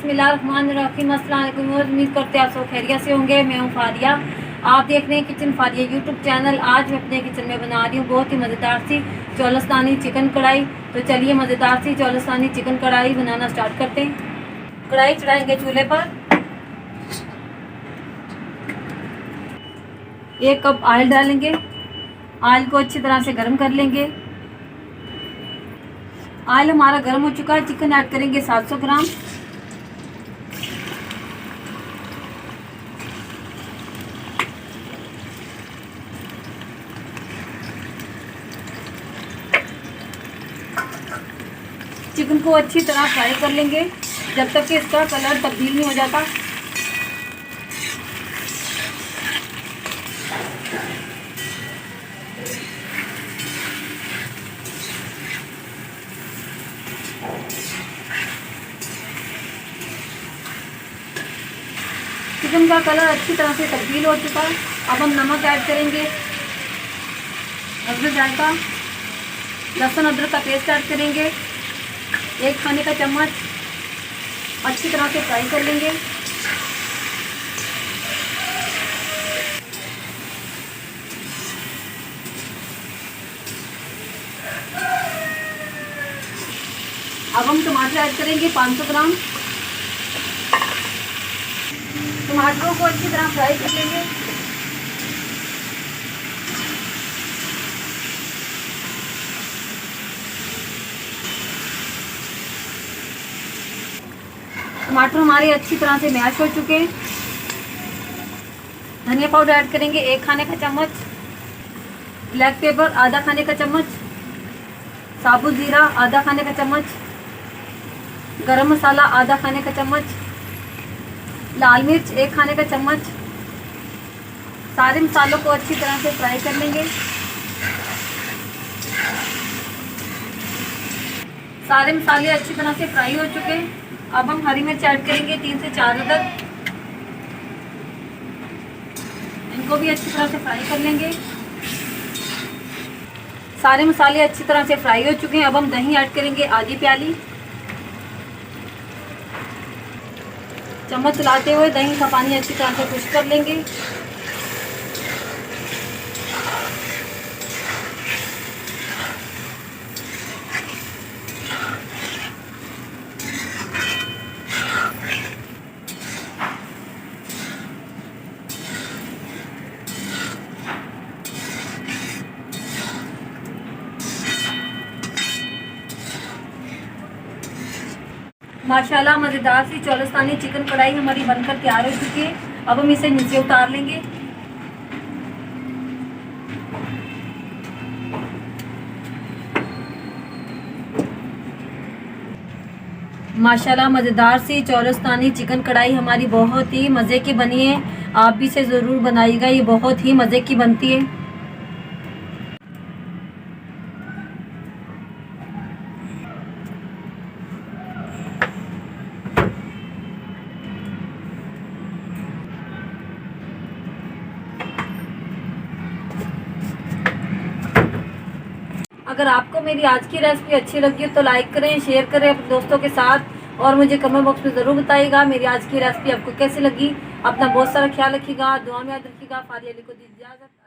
बिस्मिल्लाहिर्रहमानिर्रहीम। अस्सलाम वालेकुम। उम्मीद करते हैं आप सब खैरियत से होंगे। मैं हूँ फारिया, आप देख रहे हैं किचन फारिया यूट्यूब चैनल। आज मैं अपने किचन में बना रही हूँ बहुत ही मज़ेदार सी चौलस्तानी चिकन कढ़ाई। तो चलिए मज़ेदार सी चौलस्तानी चिकन कढ़ाई बनाना स्टार्ट करते हैं। कढ़ाई चढ़ाएंगे चूल्हे पर। 1 कप ऑयल डालेंगे। ऑयल को अच्छी तरह से गर्म कर लेंगे। ऑयल हमारा गर्म हो चुका है। चिकन ऐड करेंगे 700 ग्राम। चिकन को अच्छी तरह फ्राई कर लेंगे जब तक कि इसका कलर तब्दील नहीं हो जाता। चिकन का कलर अच्छी तरह से तब्दील हो चुका है। अब हम नमक ऐड करेंगे, अदरक जायका, लहसुन अदरक का पेस्ट ऐड करेंगे 1 खाने का चम्मच। अच्छी तरह से फ्राई कर लेंगे। अब हम टमाटर ऐड करेंगे 500 ग्राम। टमाटरों को अच्छी तरह फ्राई कर लेंगे। टमाटर हमारे अच्छी तरह से मैश हो चुके हैं। धनिया पाउडर ऐड करेंगे 1 खाने का चम्मच। ब्लैक पेपर आधा खाने का चम्मच। साबुत ज़ीरा आधा खाने का चम्मच। गरम मसाला आधा खाने का चम्मच। लाल मिर्च 1 खाने का चम्मच। सारे मसालों को अच्छी तरह से फ्राई कर लेंगे। सारे मसाले अच्छी तरह से फ्राई हो चुके हैं। अब हम हरी मिर्च ऐड करेंगे 3 से 4 अदद। इनको भी अच्छी तरह से फ्राई कर लेंगे। सारे मसाले अच्छी तरह से फ्राई हो चुके हैं। अब हम दही ऐड करेंगे आधी प्याली। चम्मच चलाते हुए दही का पानी अच्छी तरह से खुश्क कर लेंगे। माशाल्लाह मज़ेदार सी चौलस्तानी चिकन कढ़ाई हमारी बनकर तैयार हो चुकी है। अब हम इसे नीचे उतार लेंगे। माशाल्लाह मज़ेदार सी चौलस्तानी चिकन कढ़ाई हमारी बहुत ही मज़े की बनी है। आप भी इसे ज़रूर बनाइएगा, ये बहुत ही मज़े की बनती है। अगर आपको मेरी आज की रेसिपी अच्छी लगी हो तो लाइक करें, शेयर करें अपने दोस्तों के साथ और मुझे कमेंट बॉक्स में ज़रूर बताइएगा मेरी आज की रेसिपी आपको कैसी लगी। अपना बहुत सारा ख्याल रखिएगा, दुआ में याद रखिएगा। फारिया अली को दी इजाज़त।